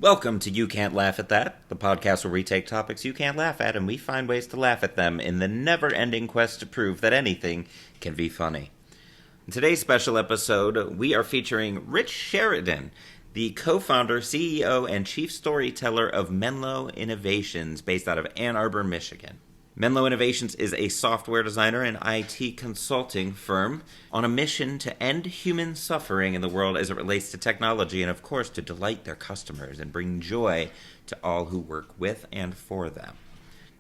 Welcome to You Can't Laugh at That, the podcast where we take topics you can't laugh at and we find ways to laugh at them in the never ending quest to prove that anything can be funny. In today's special episode, we are featuring Rich Sheridan, the co founder, CEO, and chief storyteller of Menlo Innovations, based out of Ann Arbor, Michigan. Menlo Innovations is a software designer and IT consulting firm on a mission to end human suffering in the world as it relates to technology and, of course, to delight their customers and bring joy to all who work with and for them.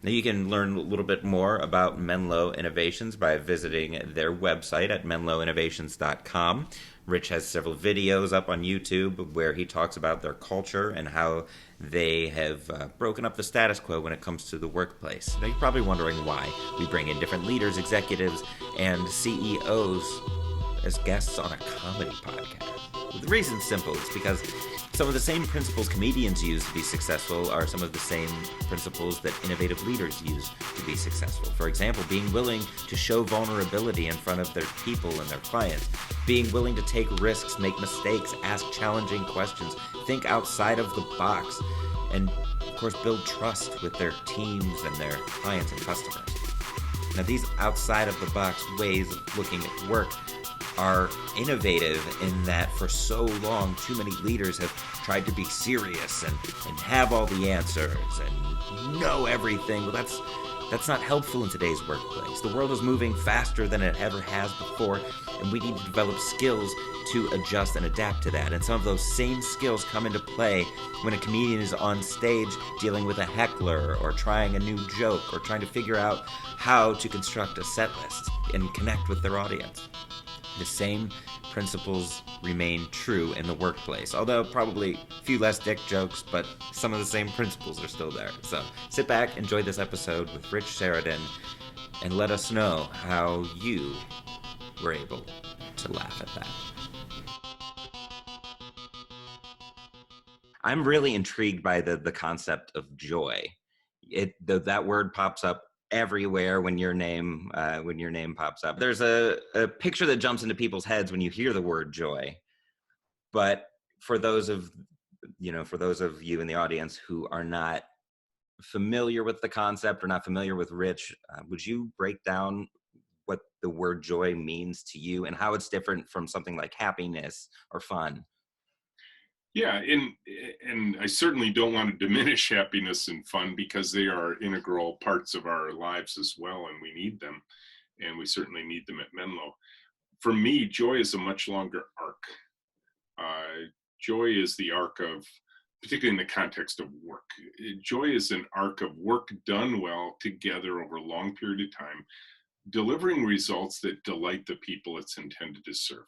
Now, you can learn a little bit more about Menlo Innovations by visiting their website at menloinnovations.com. Rich has several videos up on YouTube where he talks about their culture and how they have broken up the status quo when it comes to the workplace. Now, you're probably wondering why we bring in different leaders, executives, and CEOs as guests on a comedy podcast. Well, the reason's simple. It's because some of the same principles comedians use to be successful are some of the same principles that innovative leaders use to be successful. For example, being willing to show vulnerability in front of their people and their clients, being willing to take risks, make mistakes, ask challenging questions, think outside of the box, and of course build trust with their teams and their clients and customers. Now, these outside of the box ways of looking at work are innovative in that for so long too many leaders have tried to be serious and have all the answers and know everything. Well, that's not helpful in today's workplace. The world is moving faster than it ever has before, and we need to develop skills to adjust and adapt to that. And some of those same skills come into play when a comedian is on stage dealing with a heckler or trying a new joke or trying to figure out how to construct a set list and connect with their audience. The same principles remain true in the workplace, although probably a few less dick jokes, but some of the same principles are still there. So sit back, enjoy this episode with Rich Sheridan, and let us know how you were able to laugh at that. I'm really intrigued by the concept of joy. That word pops up everywhere when your name pops up. There's a picture that jumps into people's heads when you hear the word joy. But for those of you in the audience who are not familiar with the concept or not familiar with Rich, would you break down what the word joy means to you and how it's different from something like happiness or fun? Yeah, and I certainly don't want to diminish happiness and fun because they are integral parts of our lives as well, and we need them, and we certainly need them at Menlo. For me, joy is a much longer arc. Joy is the arc of, particularly in the context of work. Joy is an arc of work done well together over a long period of time, delivering results that delight the people it's intended to serve.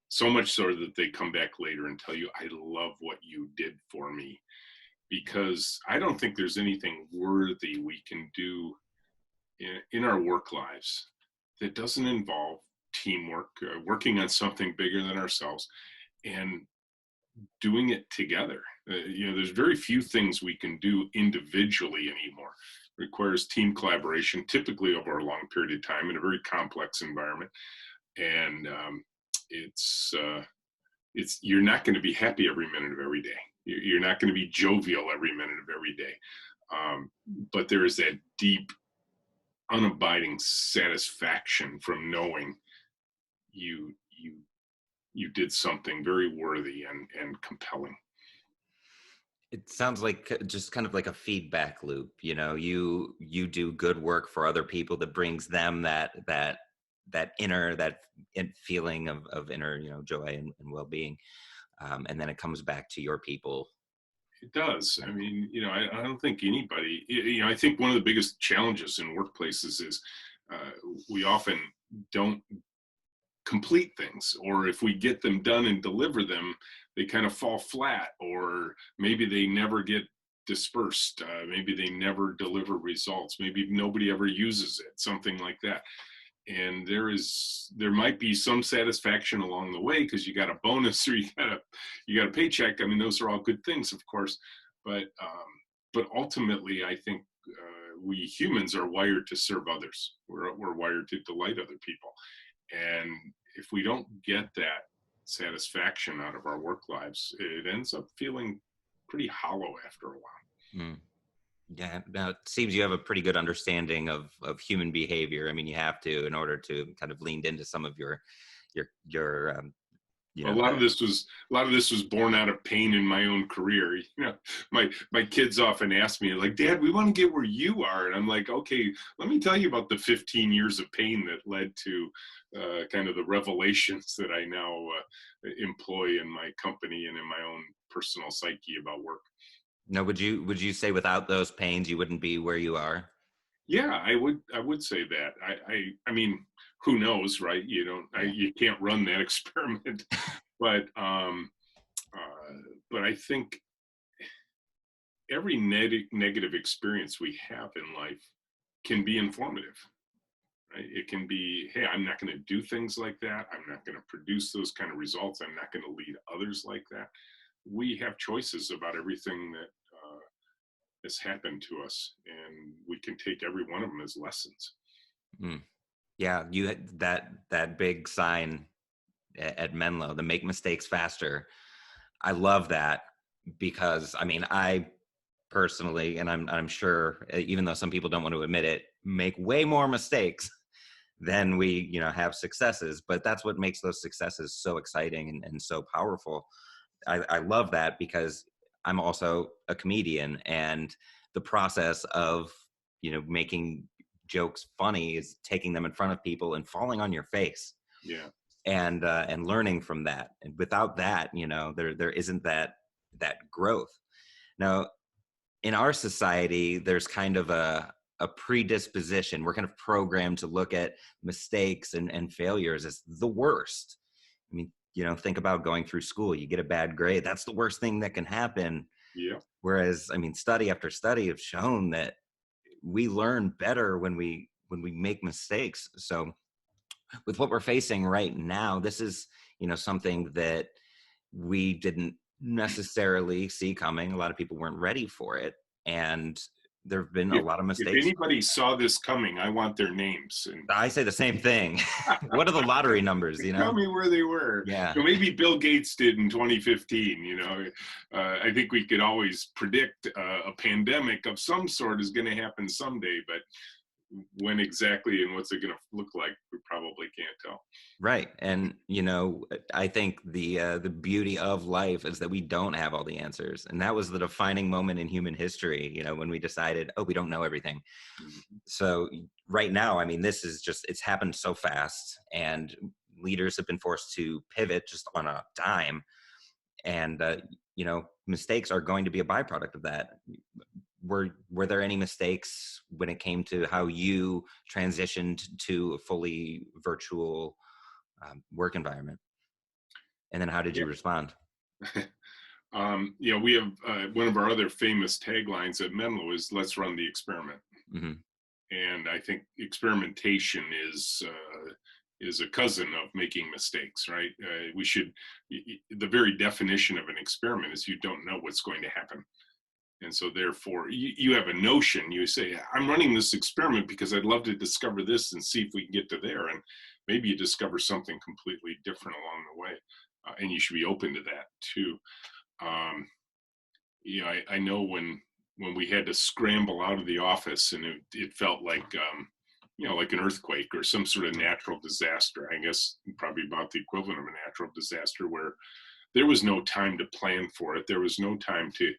So much so that they come back later and tell you, I love what you did for me. Because I don't think there's anything worthy we can do in our work lives that doesn't involve teamwork, working on something bigger than ourselves, and doing it together. There's very few things we can do individually anymore. It requires team collaboration, typically over a long period of time in a very complex environment. And it's you're not going to be happy every minute of every day. You're not going to be jovial every minute of every day. But there is that deep, unabiding satisfaction from knowing you did something very worthy and compelling. It sounds like just kind of like a feedback loop. You do good work for other people that brings them that inner feeling of inner joy and well-being, and then it comes back to your people. It does. I mean, I don't think anybody. I think one of the biggest challenges in workplaces is we often don't complete things, or if we get them done and deliver them, they kind of fall flat, or maybe they never get dispersed. Maybe they never deliver results. Maybe nobody ever uses it, something like that. And there might be some satisfaction along the way because you got a bonus or you got a paycheck. I mean, those are all good things, of course, but ultimately, I think we humans are wired to serve others. We're wired to delight other people, and if we don't get that satisfaction out of our work lives, it ends up feeling pretty hollow after a while. Mm. Yeah, now it seems you have a pretty good understanding of human behavior. I mean, you have to in order to kind of lean into some of your A lot of this was born out of pain in my own career. My kids often ask me, like, Dad, we want to get where you are, and I'm like, okay, let me tell you about the 15 years of pain that led to kind of the revelations that I now employ in my company and in my own personal psyche about work. No, would you say without those pains you wouldn't be where you are? Yeah, I would say that. I mean, who knows, right? Yeah. You can't run that experiment, but uh, but I think every negative experience we have in life can be informative, right? It can be, hey, I'm not going to do things like that. I'm not going to produce those kind of results. I'm not going to lead others like that. We have choices about everything that has happened to us, and we can take every one of them as lessons. Mm. Yeah, you had that big sign at Menlo, the make mistakes faster. I love that because I mean, I personally, and I'm sure, even though some people don't want to admit it, make way more mistakes than we, have successes. But that's what makes those successes so exciting and so powerful. I love that because I'm also a comedian, and the process of making jokes funny is taking them in front of people and falling on your face Yeah. and learning from that. And without that, there isn't that growth. Now, in our society, there's kind of a predisposition. We're kind of programmed to look at mistakes and failures as the worst. I mean, think about going through school. You get a bad grade. That's the worst thing that can happen. Yeah. Whereas, I mean, study after study have shown that we learn better when we make mistakes. So with what we're facing right now, this is, something that we didn't necessarily see coming. A lot of people weren't ready for it. And there have been a lot of If mistakes. anybody saw this coming, I want their names. And I say the same thing. What are the lottery numbers, tell me where they were. Yeah. Maybe Bill Gates did in 2015. I think we could always predict a pandemic of some sort is going to happen someday, but when exactly and what's it going to look like, we probably can't tell. Right. And I think the beauty of life is that we don't have all the answers. And that was the defining moment in human history, when we decided, oh, we don't know everything. Mm-hmm. So right now, I mean, this is it's happened so fast, and leaders have been forced to pivot just on a dime. And mistakes are going to be a byproduct of that. Were there any mistakes when it came to how you transitioned to a fully virtual work environment? And then how did you respond? We have one of our other famous taglines at Menlo is "Let's run the experiment." Mm-hmm. And I think experimentation is a cousin of making mistakes, right? The very definition of an experiment is you don't know what's going to happen. And so therefore you have a notion. You say, I'm running this experiment because I'd love to discover this and see if we can get to there. And maybe you discover something completely different along the way. And you should be open to that too. I know when we had to scramble out of the office and it felt like, like an earthquake or some sort of natural disaster. I guess probably about the equivalent of a natural disaster, where there was no time to plan for it. There was no time to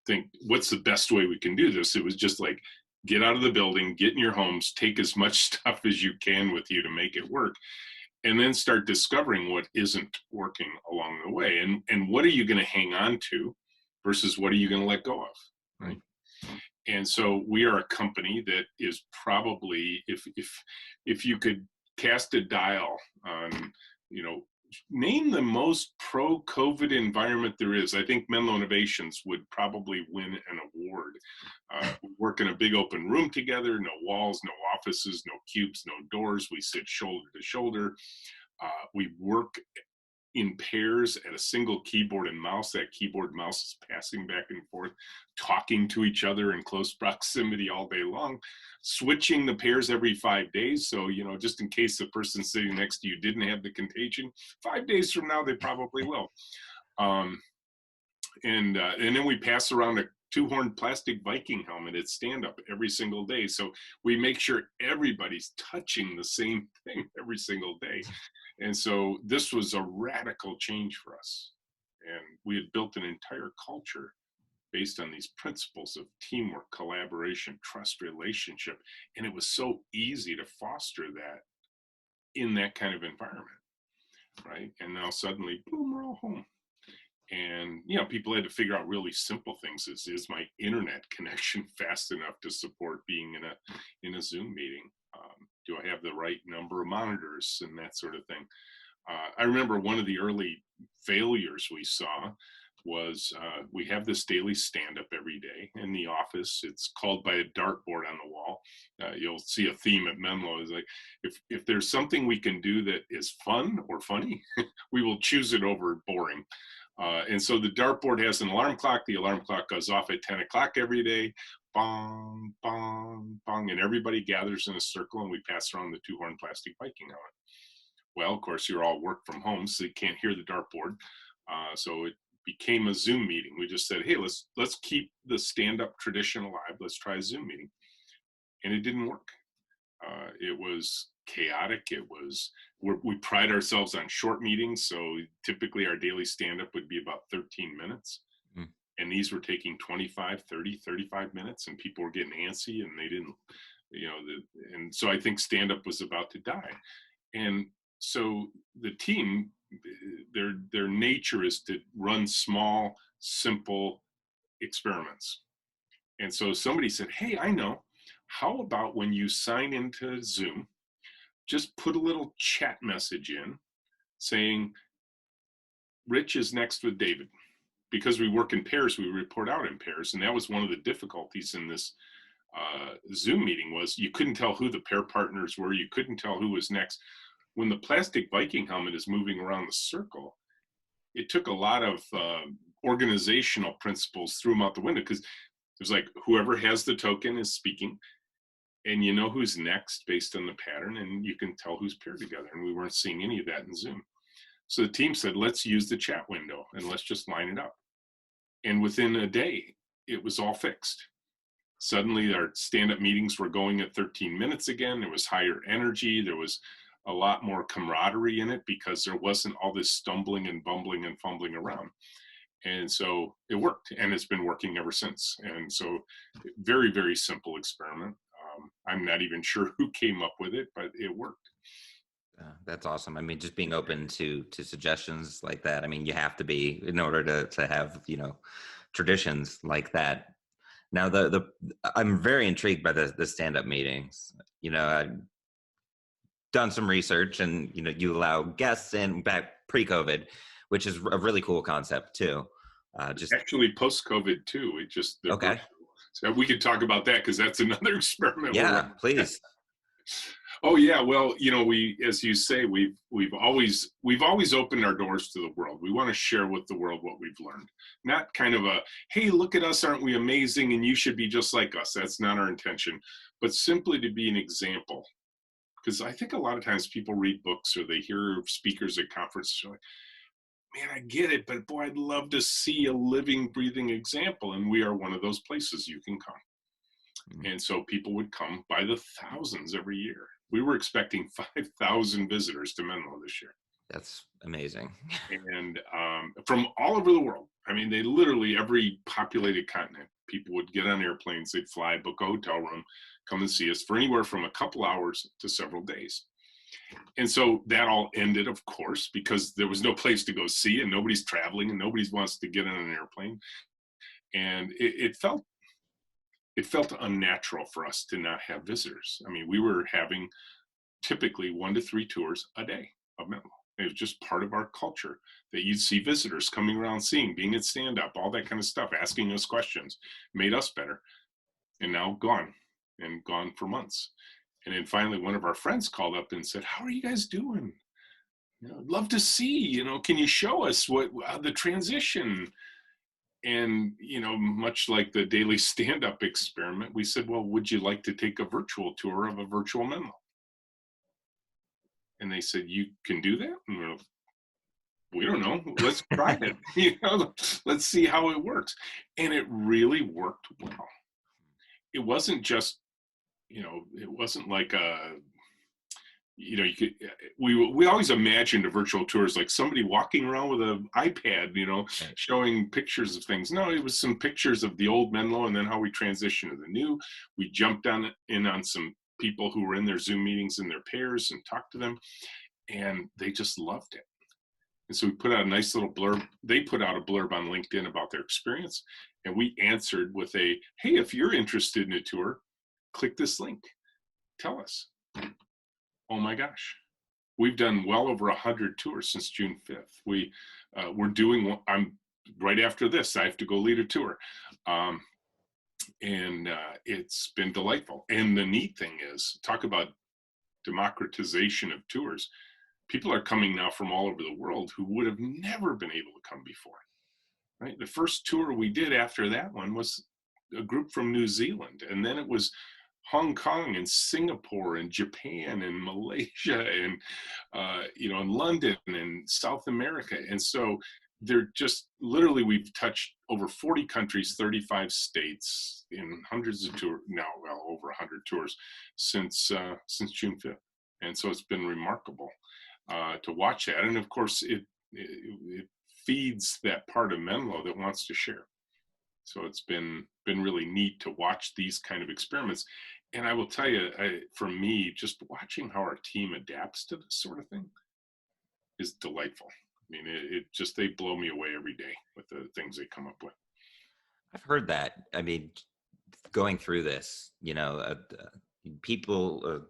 think, what's the best way we can do this? It was just like, get out of the building, get in your homes, take as much stuff as you can with you to make it work, and then start discovering what isn't working along the way. And what are you going to hang on to versus what are you going to let go of, right? And so we are a company that is probably, if you could cast a dial on, name the most pro-COVID environment there is, I think Menlo Innovations would probably win an award. We work in a big open room together, no walls, no offices, no cubes, no doors. We sit shoulder to shoulder. We work in pairs at a single keyboard and mouse. That keyboard mouse is passing back and forth, talking to each other in close proximity all day long, switching the pairs every 5 days. So, just in case the person sitting next to you didn't have the contagion, 5 days from now, they probably will. and then we pass around a two-horned plastic Viking helmet at stand-up every single day. So we make sure everybody's touching the same thing every single day. And so this was a radical change for us. And we had built an entire culture based on these principles of teamwork, collaboration, trust, relationship. And it was so easy to foster that in that kind of environment, right? And now suddenly, boom, we're all home. And people had to figure out really simple things. Is my internet connection fast enough to support being in a Zoom meeting? Do I have the right number of monitors and that sort of thing? I remember one of the early failures we saw was we have this daily stand-up every day in the office. It's called by a dartboard on the wall. You'll see a theme at Menlo is like, if there's something we can do that is fun or funny, we will choose it over boring. And so the dartboard has an alarm clock. The alarm clock goes off at 10 o'clock every day. Bong, bong, bong. And everybody gathers in a circle and we pass around the two-horn plastic Viking helmet. Well, of course, you're all work from home, so you can't hear the dartboard. So it became a Zoom meeting. We just said, hey, let's keep the stand-up tradition alive. Let's try a Zoom meeting. And it didn't work. It was chaotic. We pride ourselves on short meetings. So typically our daily stand-up would be about 13 minutes. Mm. And these were taking 25, 30, 35 minutes, and people were getting antsy and they didn't, and so I think stand-up was about to die. And so the team, their nature is to run small, simple experiments. And so somebody said, hey, I know, how about when you sign into Zoom, just put a little chat message in saying, Rich is next with David. Because we work in pairs, we report out in pairs. And that was one of the difficulties in this Zoom meeting was you couldn't tell who the pair partners were. You couldn't tell who was next. When the plastic Viking helmet is moving around the circle, it took a lot of organizational principles, threw them out the window, because it was like whoever has the token is speaking, and you know who's next based on the pattern, and you can tell who's paired together. And we weren't seeing any of that in Zoom. So the team said, let's use the chat window and let's just line it up. And within a day, it was all fixed. Suddenly our stand-up meetings were going at 13 minutes again. There was higher energy. There was a lot more camaraderie in it because there wasn't all this stumbling and bumbling and fumbling around. And so it worked, and it's been working ever since. And so very, very simple experiment. I'm not even sure who came up with it, but it worked. That's awesome. I mean, just being open to suggestions like that. I mean, you have to be in order to have, traditions like that. Now, I'm very intrigued by the stand-up meetings. I've done some research, and you allow guests in back pre-COVID, which is a really cool concept too. Just actually post-COVID too. It just okay. So we could talk about that because that's another experiment. Yeah, please. Oh yeah, well, we, as you say, we've always opened our doors to the world. We want to share with the world what we've learned. Not kind of a, hey, look at us, aren't we amazing, and you should be just like us. That's not our intention, but simply to be an example. Because I think a lot of times people read books or they hear speakers at conferences, they're like, man, I get it, but boy, I'd love to see a living, breathing example. And we are one of those places you can come. Mm-hmm. And so people would come by the thousands every year. We were expecting 5,000 visitors to Menlo this year. That's amazing. And from all over the world. I mean, they literally, every populated continent, people would get on airplanes, they'd fly, book a hotel room, come and see us for anywhere from a couple hours to several days. And so that all ended, of course, because there was no place to go see, and nobody's traveling, and nobody wants to get on an airplane. And it felt unnatural for us to not have visitors. I mean, we were having typically 1 to 3 tours a day of Menlo. It was just part of our culture that you'd see visitors coming around, seeing, being at stand-up, all that kind of stuff, asking us questions, made us better. And now gone, and gone for months. And then finally, one of our friends called up and said, how are you guys doing? I'd love to see, can you show us what the transition? And, much like the daily stand-up experiment, we said, well, would you like to take a virtual tour of a virtual Menlo? And they said, you can do that? And we're like, we don't know. Let's try it. Let's see how it works. And it really worked well. It wasn't just, it wasn't like you could, we always imagined a virtual tour as like somebody walking around with an iPad, Right. showing pictures of things. No, it was some pictures of the old Menlo and then how we transitioned to the new. We jumped in on some people who were in their Zoom meetings in their pairs and talked to them, and they just loved it. And so we put out a nice little blurb. They put out a blurb on LinkedIn about their experience, and we answered with a, hey, if you're interested in a tour, click this link. Tell us. Oh my gosh. We've done well over 100 tours since June 5th. We're doing one. I'm right after this. I have to go lead a tour. And it's been delightful. And the neat thing is, talk about democratization of tours. People are coming now from all over the world who would have never been able to come before. Right? The first tour we did after that one was a group from New Zealand, and then it was Hong Kong and Singapore and Japan and Malaysia and and London and South America. And so they're just literally, we've touched over 40 countries, 35 states, in hundreds of tours now, well over 100 tours since June 5th. And so it's been remarkable to watch that. And of course, it feeds that part of Menlo that wants to share. So it's been really neat to watch these kind of experiments. And I will tell you, for me, just watching how our team adapts to this sort of thing is delightful. I mean, it just, they blow me away every day with the things they come up with. I've heard that. I mean, going through this, people,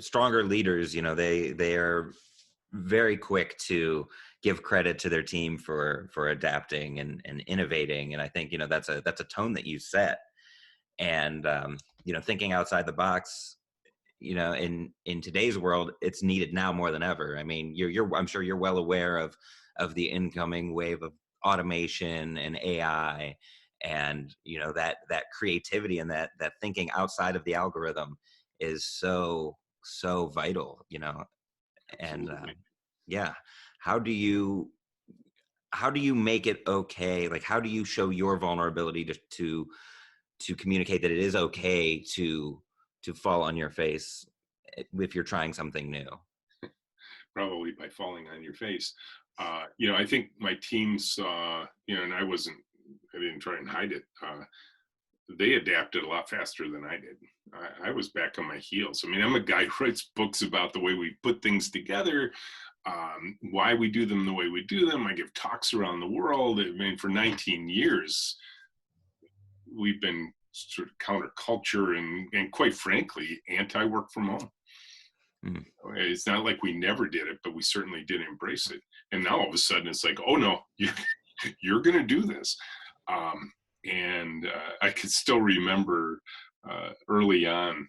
stronger leaders, they are very quick to give credit to their team for adapting and innovating. And I think, that's a tone that you set. And, thinking outside the box, in today's world, it's needed now more than ever. I mean, I'm sure you're well aware of the incoming wave of automation and AI, and that creativity and that thinking outside of the algorithm is so vital. And Absolutely. yeah, how do you make it okay? Like, how do you show your vulnerability to communicate that it is okay to fall on your face if you're trying something new? Probably by falling on your face. I think my team saw, and I didn't try and hide it. They adapted a lot faster than I did. I was back on my heels. I mean, I'm a guy who writes books about the way we put things together, why we do them the way we do them. I give talks around the world. I mean, for 19 years, we've been sort of counterculture and quite frankly, anti-work from home. Mm. It's not like we never did it, but we certainly did embrace it. And now all of a sudden it's like, oh no, you're going to do this. And I can still remember early on,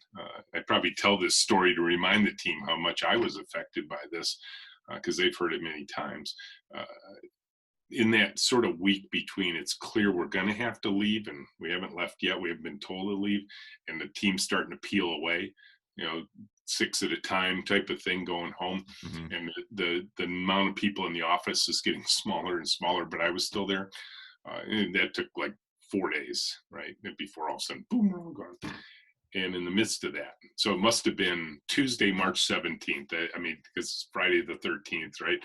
I probably tell this story to remind the team how much I was affected by this, because they've heard it many times. In that sort of week between, it's clear we're going to have to leave, and we haven't left yet. We have been told to leave, and the team's starting to peel away, 6 at a time type of thing, going home. Mm-hmm. And the amount of people in the office is getting smaller and smaller, but I was still there. And that took like 4 days, right? Before all of a sudden, boom, we're all gone. And in the midst of that, so it must have been Tuesday, March 17th. I mean, because it's Friday the 13th, right?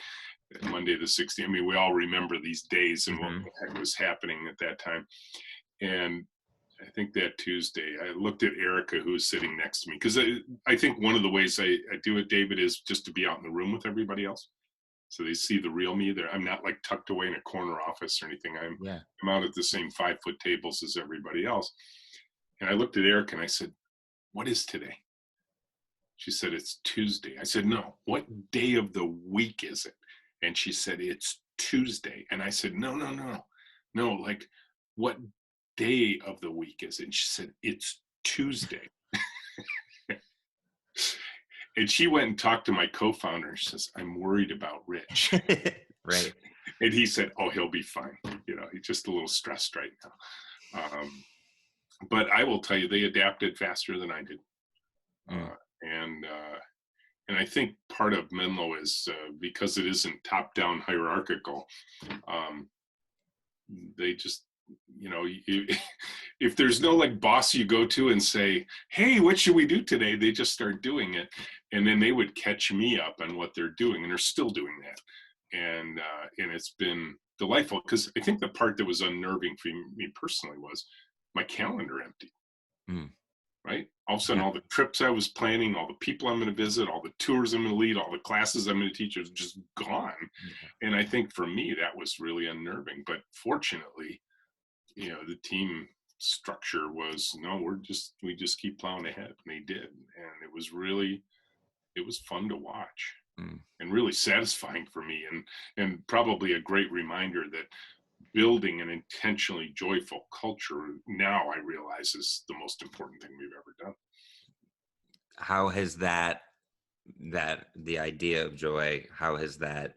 Monday the 16th. I mean, we all remember these days and what the heck was happening at that time. And I think that Tuesday, I looked at Erica, who was sitting next to me, because I think one of the ways I do it, David, is just to be out in the room with everybody else. So they see the real me there. I'm not like tucked away in a corner office or anything. I'm out at the same 5-foot tables as everybody else. And I looked at Erica and I said, what is today? She said, it's Tuesday. I said, no, what day of the week is it? And she said, it's Tuesday. And I said, no, like, what day of the week is it? And she said, it's Tuesday. And she went and talked to my co-founder. She says, I'm worried about Rich. Right. And he said, oh, he'll be fine. He's just a little stressed right now. But I will tell you, they adapted faster than I did. and I think part of Menlo is because it isn't top-down hierarchical. They just, if there's no like boss you go to and say, hey, what should we do today? They just start doing it. And then they would catch me up on what they're doing, and they're still doing that. And it's been delightful, because I think the part that was unnerving for me personally was my calendar empty. Right? All of a sudden, all the trips I was planning, all the people I'm going to visit, all the tours I'm going to lead, all the classes I'm going to teach is just gone. And I think for me, that was really unnerving. But fortunately, the team structure was, no, we just keep plowing ahead. And they did. And it was fun to watch and really satisfying for me, and probably a great reminder that building an intentionally joyful culture, now I realize, is the most important thing we've ever done. How has that the idea of joy, how has that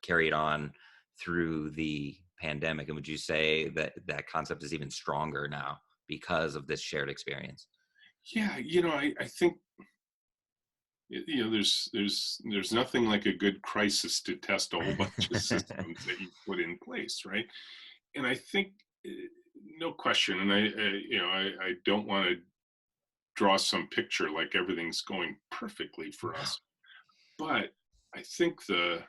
carried on through the pandemic? And would you say that concept is even stronger now because of this shared experience? Yeah, I think there's nothing like a good crisis to test a whole bunch of systems that you put in place, right? And I think, no question, and I don't want to draw some picture like everything's going perfectly for us, but I think there's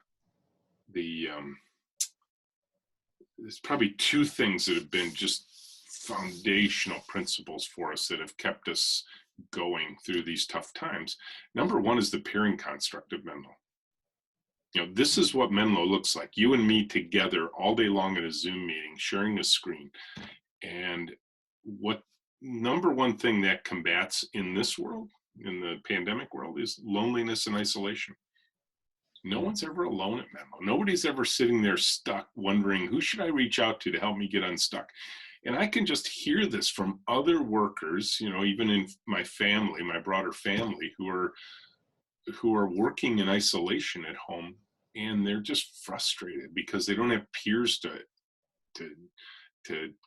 probably two things that have been just foundational principles for us that have kept us going through these tough times. Number one is the pairing construct of Menlo. This is what Menlo looks like. You and me together all day long at a Zoom meeting, sharing a screen. And what number one thing that combats in this world, in the pandemic world, is loneliness and isolation. No one's ever alone at Menlo. Nobody's ever sitting there stuck wondering, who should I reach out to help me get unstuck? And I can just hear this from other workers, even in my family, my broader family, who are working in isolation at home, and they're just frustrated because they don't have peers to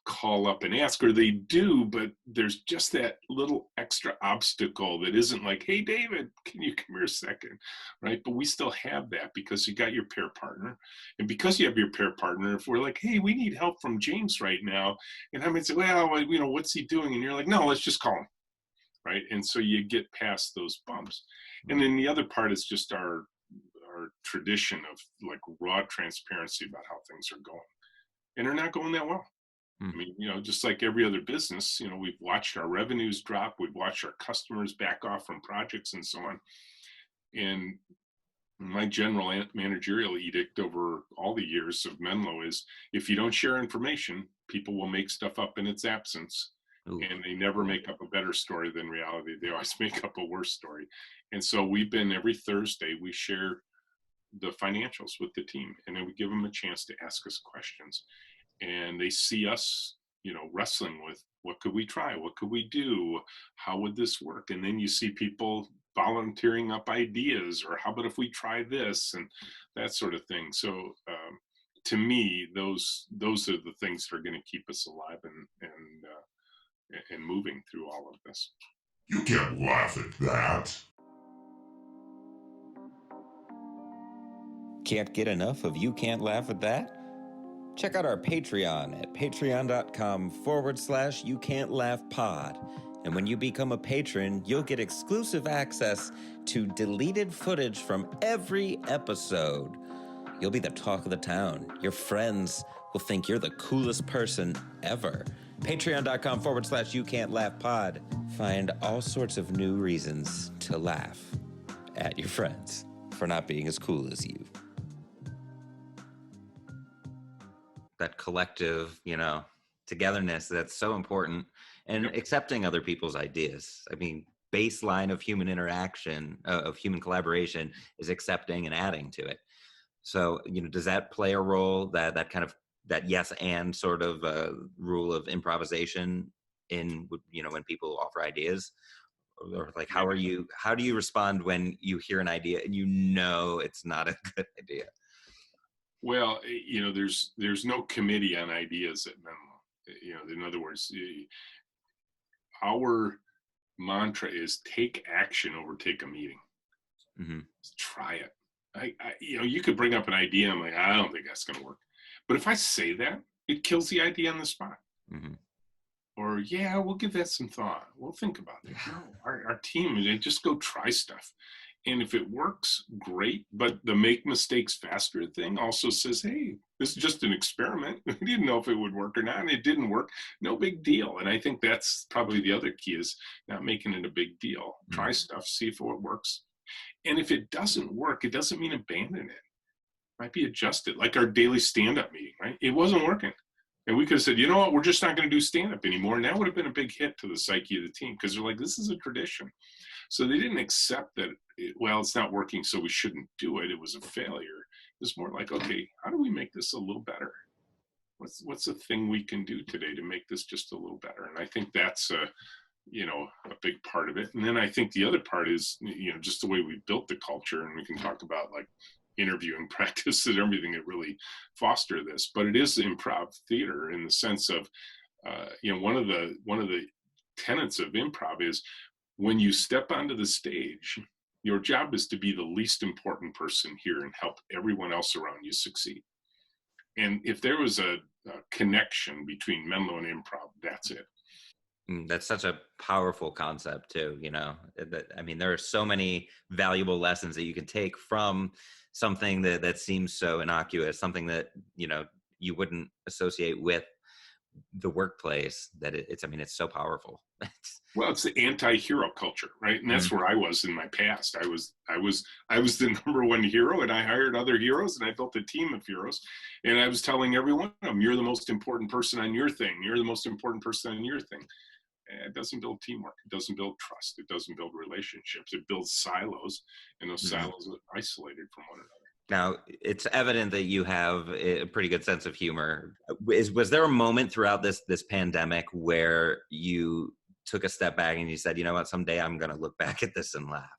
call up and ask, or they do, but there's just that little extra obstacle that isn't like, hey, David, can you come here a second, right? But we still have that because you got your pair partner. And because you have your pair partner, if we're like, hey, we need help from James right now, and I might say, well, what's he doing? And you're like, no, let's just call him, right? And so you get past those bumps. And then the other part is just our tradition of like raw transparency about how things are going. And they're not going that well. I mean, just like every other business, we've watched our revenues drop. We've watched our customers back off from projects and so on. And my general managerial edict over all the years of Menlo is, if you don't share information, people will make stuff up in its absence. Ooh. And they never make up a better story than reality. They always make up a worse story. And so we've been, every Thursday, we share the financials with the team, and then we give them a chance to ask us questions. And they see us, wrestling with, what could we try? What could we do? How would this work? And then you see people volunteering up ideas, or how about if we try this, and that sort of thing. So to me, those are the things that are going to keep us alive and moving through all of this. You can't laugh at that. Can't get enough of You Can't Laugh at That? Check out our Patreon at patreon.com/You Can't Laugh Pod. And when you become a patron, you'll get exclusive access to deleted footage from every episode. You'll be the talk of the town. Your friends will think you're the coolest person ever. Patreon.com/You Can't Laugh Pod. Find all sorts of new reasons to laugh at your friends for not being as cool as you. That collective, togetherness, that's so important. And accepting other people's ideas. I mean, baseline of human interaction, of human collaboration, is accepting and adding to it. So, does that play a role, that kind of, that yes and sort of rule of improvisation in, when people offer ideas? Or like, how do you respond when you hear an idea and it's not a good idea? Well, there's no committee on ideas at Menlo. In other words, our mantra is take action over take a meeting. Mm-hmm. Just try it. You could bring up an idea. I'm like, I don't think that's going to work. But if I say that, it kills the idea on the spot. Mm-hmm. Or, yeah, we'll give that some thought. We'll think about it. No, our team, they just go try stuff. And if it works, great. But the make mistakes faster thing also says, hey, this is just an experiment. We didn't know if it would work or not. And it didn't work. No big deal. And I think that's probably the other key is not making it a big deal. Try stuff, see if it works. And if it doesn't work, it doesn't mean abandon it. Might be adjusted, like our daily stand-up meeting, right? It wasn't working. And we could have said, you know what, we're just not going to do stand-up anymore. And that would have been a big hit to the psyche of the team because they're like, this is a tradition. So they didn't accept that, it's not working, so we shouldn't do it. It was a failure. It's more like, okay, how do we make this a little better? What's the thing we can do today to make this just a little better? And I think that's a big part of it. And then I think the other part is, just the way we built the culture, and we can talk about like interviewing practice and everything that really foster this, but it is improv theater in the sense of, one of the tenets of improv is when you step onto the stage, your job is to be the least important person here and help everyone else around you succeed. And if there was a connection between Menlo and improv, that's it. That's such a powerful concept too, I mean, there are so many valuable lessons that you can take from something that seems so innocuous, something that, you wouldn't associate with the workplace, that it's so powerful. Well, it's the anti-hero culture, right? And that's where I was in my past. I was the number one hero, and I hired other heroes, and I built a team of heroes. And I was telling every one of them, you're the most important person on your thing. You're the most important person on your thing. And it doesn't build teamwork. It doesn't build trust. It doesn't build relationships. It builds silos, and those silos are isolated from one another. Now, it's evident that you have a pretty good sense of humor. Was there a moment throughout this pandemic where you took a step back and you said, you know what, someday I'm going to look back at this and laugh?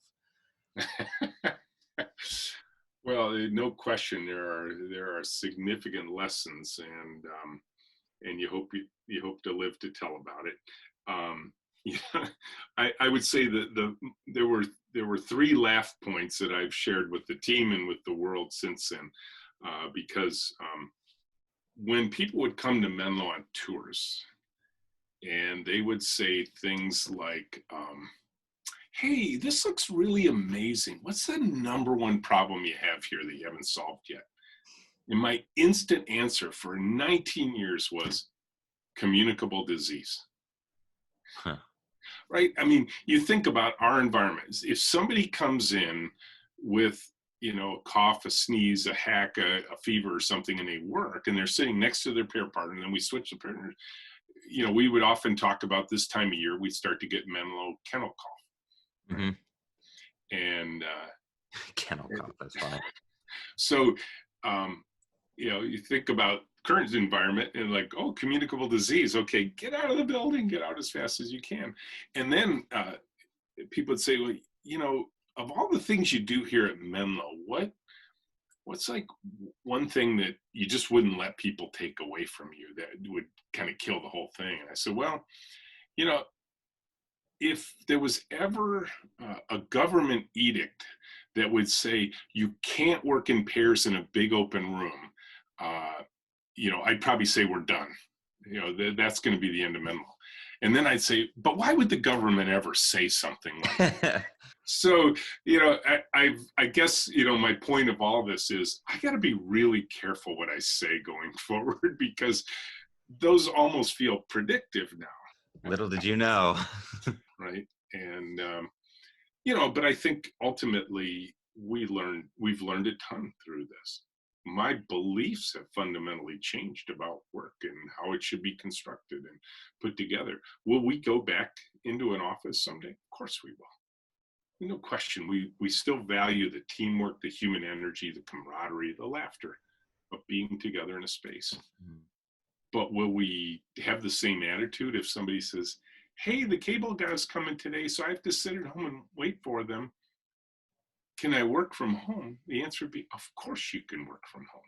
Well, no question, there are significant lessons, and you hope to live to tell about it. I would say that there were 3 laugh points that I've shared with the team and with the world since then, because when people would come to Menlo on tours, and they would say things like, hey, this looks really amazing. What's the number one problem you have here that you haven't solved yet? And my instant answer for 19 years was communicable disease. Huh. Right? I mean, you think about our environment. If somebody comes in with, a cough, a sneeze, a hack, a fever or something, and they work, and they're sitting next to their pair partner, and then we switch the partners, we would often talk about this time of year, we start to get Menlo kennel cough. Right? And Kennel cough, that's fine. So, you think about current environment and like, oh, communicable disease. Okay, get out of the building, get out as fast as you can. And then people would say, well, of all the things you do here at Menlo, what's like one thing that you just wouldn't let people take away from you that would kind of kill the whole thing? And I said, well, if there was ever a government edict that would say you can't work in pairs in a big open room, I'd probably say we're done. That's going to be the end of Menlo. And then I'd say, but why would the government ever say something like that? So, I guess, my point of all this is I got to be really careful what I say going forward, because those almost feel predictive now. Little did you know. Right. And, but I think ultimately we've learned a ton through this. My beliefs have fundamentally changed about work and how it should be constructed and put together. Will we go back into an office someday? Of course we will. No question. We still value the teamwork, the human energy, the camaraderie, the laughter of being together in a space. But will we have the same attitude if somebody says, hey, the cable guy's coming today, so I have to sit at home and wait for them? Can I work from home? The answer would be, of course you can work from home.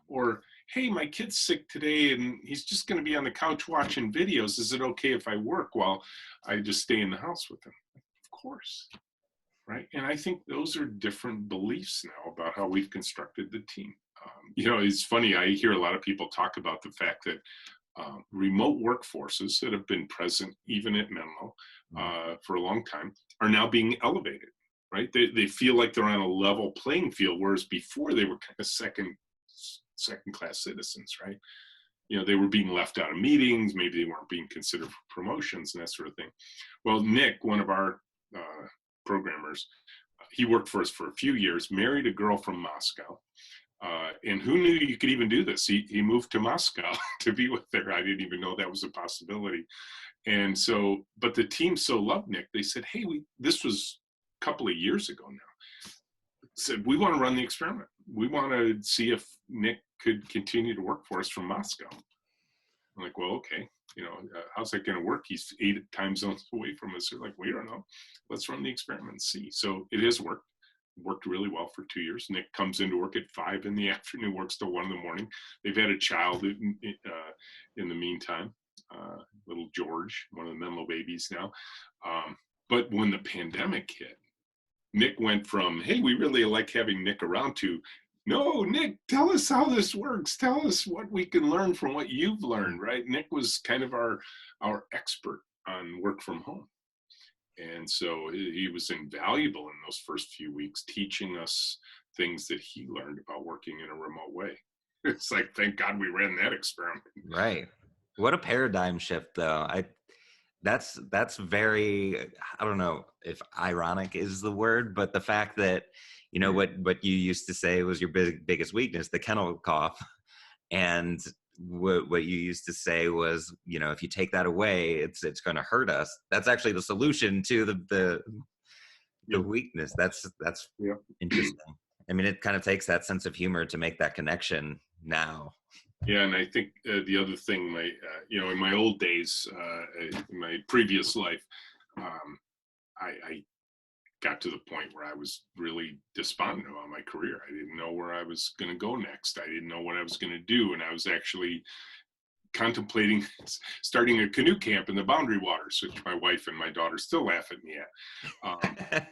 Or, hey, my kid's sick today and he's just going to be on the couch watching videos. Is it okay if I work while I just stay in the house with him? Of course. right? And I think those are different beliefs now about how we've constructed the team. It's funny, I hear a lot of people talk about the fact that remote workforces that have been present even at Menlo for a long time are now being elevated, right? They feel like they're on a level playing field, whereas before they were kind of second class citizens, right? They were being left out of meetings, maybe they weren't being considered for promotions and that sort of thing. Well, Nick, one of our programmers, he worked for us for a few years, married a girl from Moscow. And who knew you could even do this? He moved to Moscow to be with her. I didn't even know that was a possibility. And so, but the team so loved Nick, they said, hey, this was a couple of years ago now, said, we want to run the experiment. We want to see if Nick could continue to work for us from Moscow. I'm like, well, okay. How's that going to work? He's 8 time zones away from us. They're like, we don't know. Let's run the experiment and see. So it has worked really well for 2 years. Nick comes into work at 5 in the afternoon, works till 1 in the morning. They've had a child in the meantime, little George, one of the Menlo babies now. But when the pandemic hit, Nick went from, hey, we really like having Nick around, to, no, Nick, tell us how this works. Tell us what we can learn from what you've learned, right? Nick was kind of our expert on work from home. And so he was invaluable in those first few weeks, teaching us things that he learned about working in a remote way. It's like, thank God we ran that experiment. Right. What a paradigm shift, though. That's very, I don't know if ironic is the word, but the fact that, what you used to say was your biggest weakness, the kennel cough. And what you used to say was, if you take that away, it's going to hurt us. That's actually the solution to the weakness. That's interesting. I mean, it kind of takes that sense of humor to make that connection now. Yeah, and I think the other thing, in my old days, in my previous life, I got to the point where I was really despondent about my career. I didn't know where I was going to go next. I didn't know what I was going to do, and I was actually contemplating starting a canoe camp in the Boundary Waters, which my wife and my daughter still laugh at me at.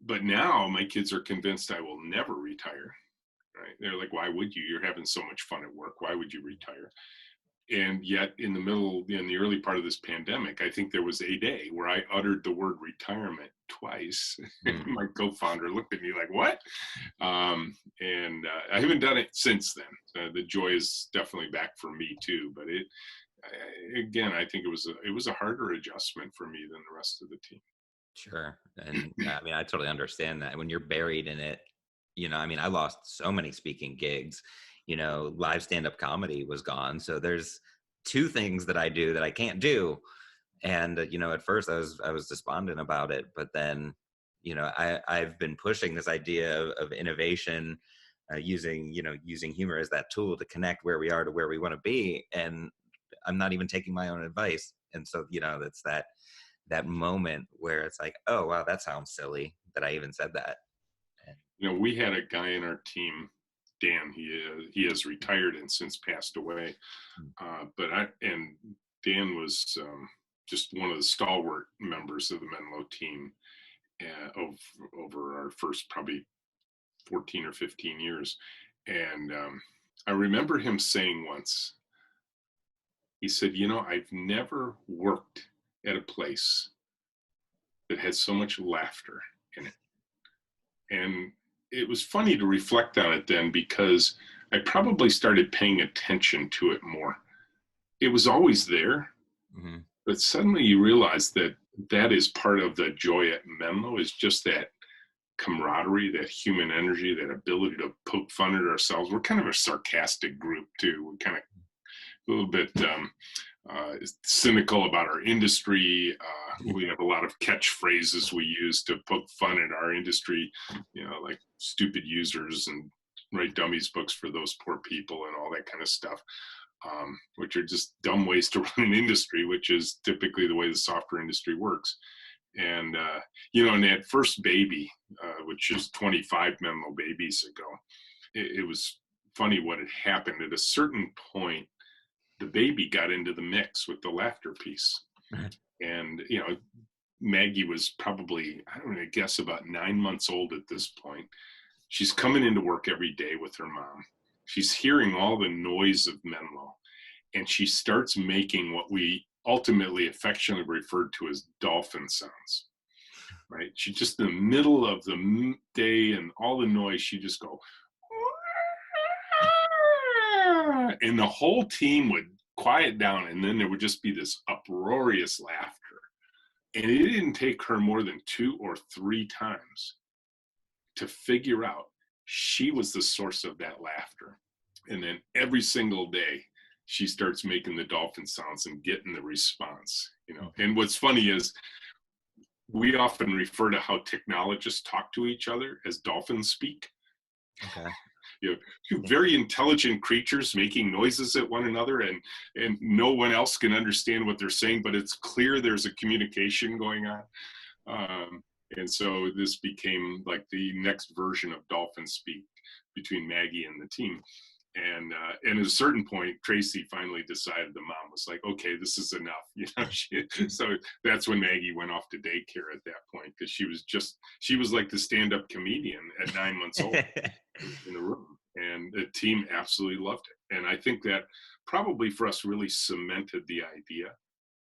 But now my kids are convinced I will never retire. Right? They're like, why would you? You're having so much fun at work. Why would you retire? And yet in the early part of this pandemic, I think there was a day where I uttered the word retirement twice. My co-founder looked at me like, what? And I haven't done it since then. The joy is definitely back for me too. But again, I think it was a harder adjustment for me than the rest of the team. Sure. And I mean, I totally understand that when you're buried in it. I lost so many speaking gigs. Live stand-up comedy was gone. So there's 2 things that I do that I can't do. And, at first I was despondent about it, but then, I've been pushing this idea of innovation, using humor as that tool to connect where we are to where we want to be. And I'm not even taking my own advice. And so, it's that moment where it's like, oh, wow, that sounds silly that I even said that. We had a guy in our team, Dan. He has retired and since passed away. And Dan was just one of the stalwart members of the Menlo team over our first probably 14 or 15 years. And I remember him saying once, he said, I've never worked at a place that had so much laughter in it. And it was funny to reflect on it then, because I probably started paying attention to it more. It was always there, but suddenly you realize that is part of the joy at Menlo, is just that camaraderie, that human energy, that ability to poke fun at ourselves. We're kind of a sarcastic group too. We're kind of a little bit cynical about our industry. We have a lot of catchphrases we use to poke fun at our industry, like stupid users and write dummies books for those poor people and all that kind of stuff, which are just dumb ways to run an industry, which is typically the way the software industry works. And, and that first baby, which is 25 Menlo babies ago, it was funny what had happened. At a certain point, the baby got into the mix with the laughter piece. And, Maggie was probably, I don't know, guess about 9 months old at this point. She's coming into work every day with her mom. She's hearing all the noise of Menlo, and she starts making what we ultimately affectionately referred to as dolphin sounds. Right? She just in the middle of the day and all the noise, she just go, and the whole team would quiet down, and then there would just be this uproarious laughter. And it didn't take her more than 2 or 3 times to figure out she was the source of that laughter. And then every single day, she starts making the dolphin sounds and getting the response, you know. And what's funny is we often refer to how technologists talk to each other as dolphins speak. Okay. You know, two very intelligent creatures making noises at one another, and no one else can understand what they're saying, but it's clear there's a communication going on. And so this became like the next version of dolphin speak between Maggie and the team. And at a certain point, Tracy finally decided, the mom was like, okay, this is enough. You know, so that's when Maggie went off to daycare at that point, because she was like the stand-up comedian at 9 months old in the room. And the team absolutely loved it. And I think that probably for us really cemented the idea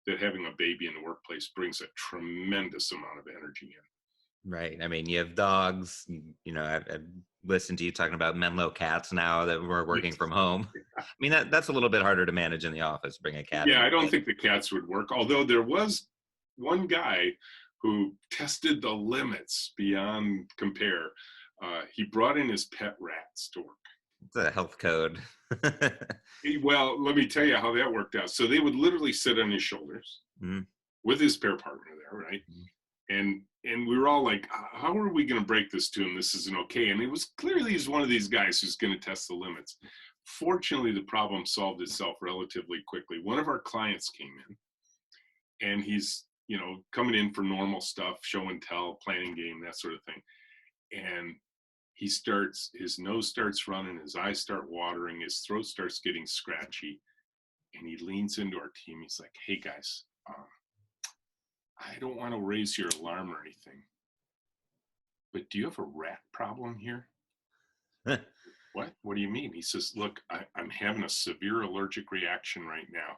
that having a baby in the workplace brings a tremendous amount of energy in. Right. I mean, you have dogs, you know, I've listened to you talking about Menlo cats now that we're working from home. I mean, that's a little bit harder to manage in the office, bring a cat. Yeah, I don't think the cats would work. Although there was one guy who tested the limits beyond compare. He brought in his pet rats to work. It's a health code. Well, let me tell you how that worked out. So they would literally sit on his shoulders with his pair partner there, right? And we were all like, how are we going to break this to him? This isn't okay. And it was clearly he's one of these guys who's going to test the limits. Fortunately, the problem solved itself relatively quickly. One of our clients came in, and he's, you know, coming in for normal stuff, show and tell, planning game, that sort of thing. And his nose starts running, his eyes start watering, his throat starts getting scratchy. And he leans into our team. He's like, hey guys, I don't want to raise your alarm or anything, but do you have a rat problem here? What do you mean? He says, look, I'm having a severe allergic reaction right now.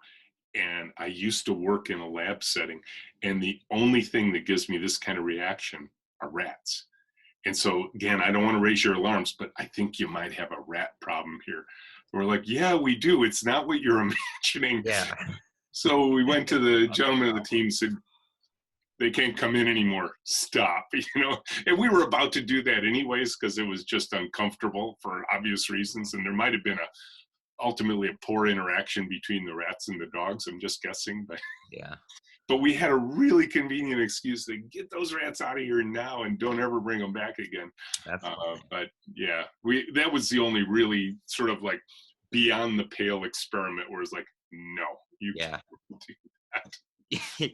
And I used to work in a lab setting, and the only thing that gives me this kind of reaction are rats. And so again, I don't want to raise your alarms, but I think you might have a rat problem here. We're like, yeah, we do. It's not what you're imagining. Yeah. So we went to the gentleman of the team and said, they can't come in anymore. Stop, you know. And we were about to do that anyways, because it was just uncomfortable for obvious reasons. And there might have been ultimately a poor interaction between the rats and the dogs. I'm just guessing, but Yeah. But we had a really convenient excuse to get those rats out of here now and don't ever bring them back again. But yeah, that was the only really sort of like beyond the pale experiment where it's like, no, you can't do that.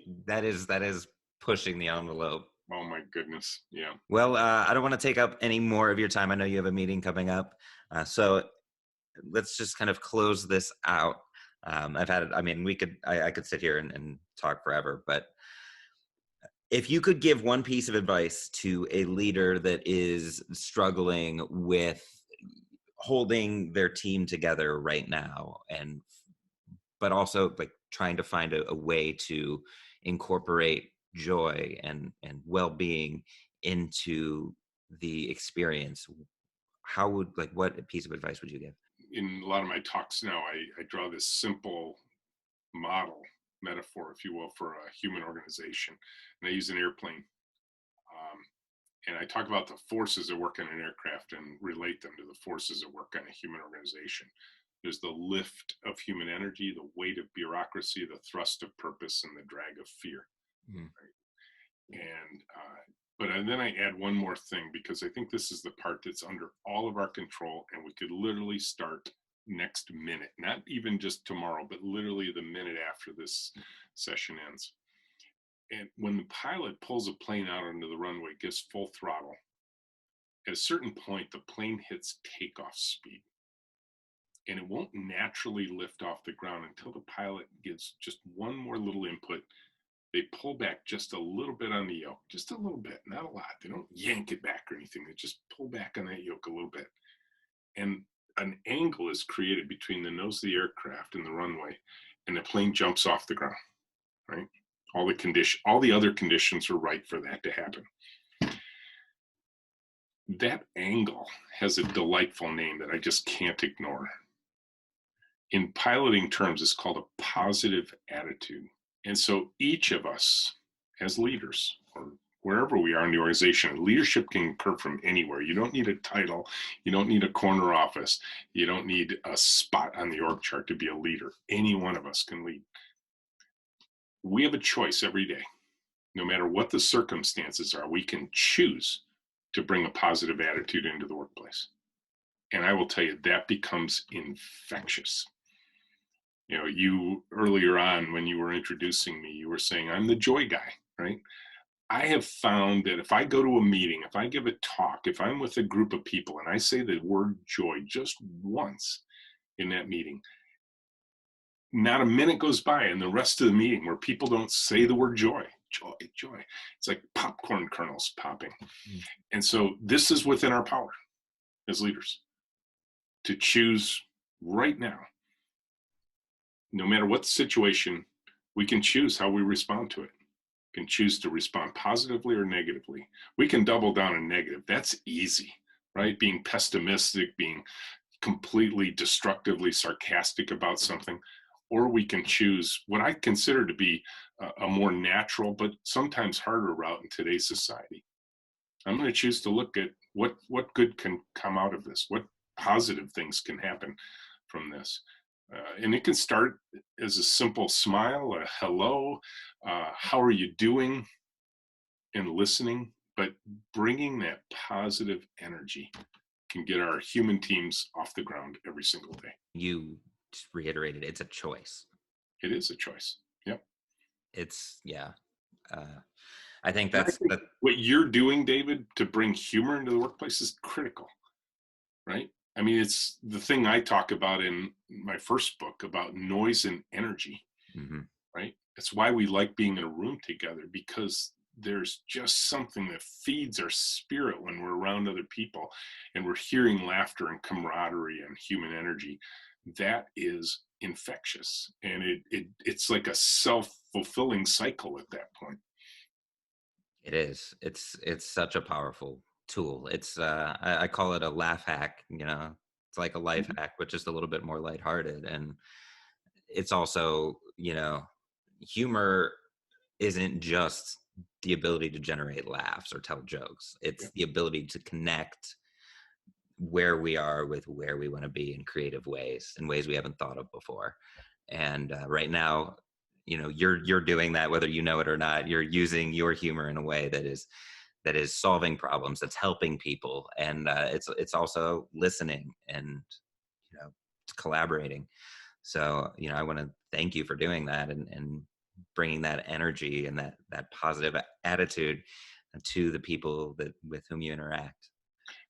that is pushing the envelope. Oh my goodness. Yeah. Well, I don't want to take up any more of your time. I know you have a meeting coming up. So let's just kind of close this out. I could sit here and talk forever, but if you could give one piece of advice to a leader that is struggling with holding their team together right now, but also like trying to find a way to incorporate joy and well-being into the experience, what piece of advice would you give? In a lot of my talks now, I draw this simple metaphor, if you will, for a human organization. And I use an airplane. And I talk about the forces that work on an aircraft and relate them to the forces that work on a human organization. There's the lift of human energy, the weight of bureaucracy, the thrust of purpose, and the drag of fear. Right? But then I add one more thing, because I think this is the part that's under all of our control, and we could literally start next minute, not even just tomorrow, but literally the minute after this session ends. And when the pilot pulls a plane out onto the runway, gives full throttle, at a certain point, the plane hits takeoff speed. And it won't naturally lift off the ground until the pilot gives just one more little input they pull back just a little bit on the yoke, just a little bit, not a lot. They don't yank it back or anything. They just pull back on that yoke a little bit. And an angle is created between the nose of the aircraft and the runway, and the plane jumps off the ground, right? All the other conditions are right for that to happen. That angle has a delightful name that I just can't ignore. In piloting terms, it's called a positive attitude. And so each of us as leaders, or wherever we are in the organization, leadership can occur from anywhere. You don't need a title. You don't need a corner office. You don't need a spot on the org chart to be a leader. Any one of us can lead. We have a choice every day. No matter what the circumstances are, we can choose to bring a positive attitude into the workplace. And I will tell you, that becomes infectious. You know, you earlier on when you were introducing me, you were saying, I'm the joy guy, right? I have found that if I go to a meeting, if I give a talk, if I'm with a group of people and I say the word joy just once in that meeting, not a minute goes by in the rest of the meeting where people don't say the word joy. Joy, joy. It's like popcorn kernels popping. And so this is within our power as leaders to choose right now. No matter what the situation, we can choose how we respond to it. We can choose to respond positively or negatively. We can double down on negative. That's easy, right? Being pessimistic, being completely destructively sarcastic about something. Or we can choose what I consider to be a more natural, but sometimes harder route in today's society. I'm going to choose to look at what good can come out of this, what positive things can happen from this. And it can start as a simple smile, a hello, how are you doing, and listening, but bringing that positive energy can get our human teams off the ground every single day. You just reiterated it's a choice. It is a choice. Yep. It's, yeah. I think that's what you're doing, David, to bring humor into the workplace is critical, right? I mean, it's the thing I talk about in my first book about noise and energy, right? It's why we like being in a room together, because there's just something that feeds our spirit when we're around other people and we're hearing laughter and camaraderie and human energy. That is infectious, and it's like a self-fulfilling cycle at that point. It is. It's such a powerful tool. It's I call it a laugh hack. You know, it's like a life hack, but just a little bit more lighthearted. And it's also, you know, humor isn't just the ability to generate laughs or tell jokes. It's the ability to connect where we are with where we want to be in creative ways, in ways we haven't thought of before. And right now, you know, you're doing that, whether you know it or not. You're using your humor in a way that is solving problems, that's helping people, and it's also listening and, you know, collaborating. So, you know, I want to thank you for doing that and bringing that energy and that positive attitude to the people that with whom you interact.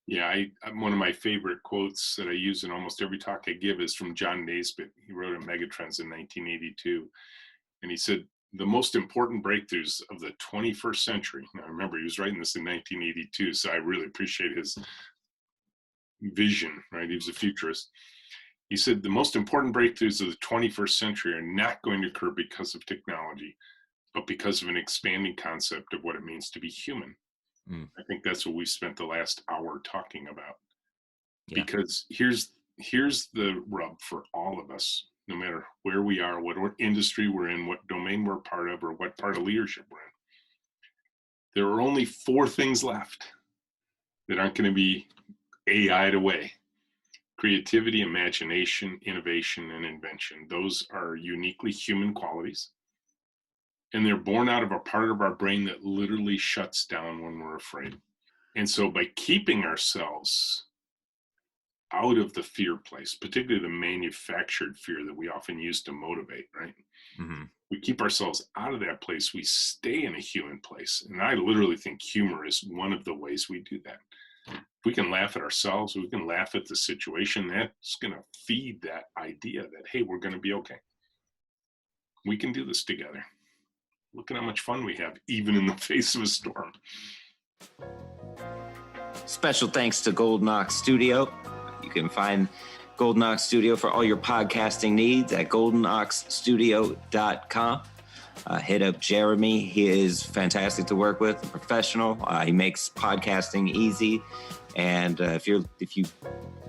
Yeah, I'm one of my favorite quotes that I use in almost every talk I give is from John Naisbitt. He wrote in Megatrends in 1982, and he said, the most important breakthroughs of the 21st century. Now, remember, he was writing this in 1982, so I really appreciate his vision, right? He was a futurist. He said, the most important breakthroughs of the 21st century are not going to occur because of technology, but because of an expanding concept of what it means to be human. I think that's what we spent the last hour talking about. Yeah. Because here's the rub for all of us, no matter where we are, what industry we're in, what domain we're part of, or what part of leadership we're in. There are only 4 things left that aren't going to be AI'd away: creativity, imagination, innovation, and invention. Those are uniquely human qualities. And they're born out of a part of our brain that literally shuts down when we're afraid. And so by keeping ourselves out of the fear place, particularly the manufactured fear that we often use to motivate, right? We keep ourselves out of that place. We stay in a human place. And I literally think humor is one of the ways we do that. If we can laugh at ourselves, we can laugh at the situation, that's going to feed that idea that, hey, we're going to be okay. We can do this together. look at how much fun we have, even in the face of a storm. Special thanks to Golden Ox Studio. You can find Golden Ox Studio for all your podcasting needs at goldenoxstudio.com. Hit up Jeremy. He is fantastic to work with, a professional. He makes podcasting easy. And if you've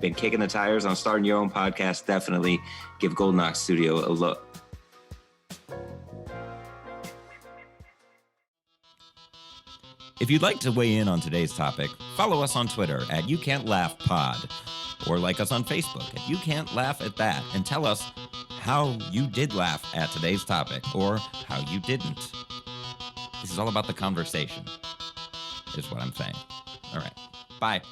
been kicking the tires on starting your own podcast, definitely give Golden Ox Studio a look. If you'd like to weigh in on today's topic, follow us on Twitter at YouCan'tLaughPod, or like us on Facebook at You Can't Laugh at That, and tell us how you did laugh at today's topic, or how you didn't. This is all about the conversation, is what I'm saying. All right, bye.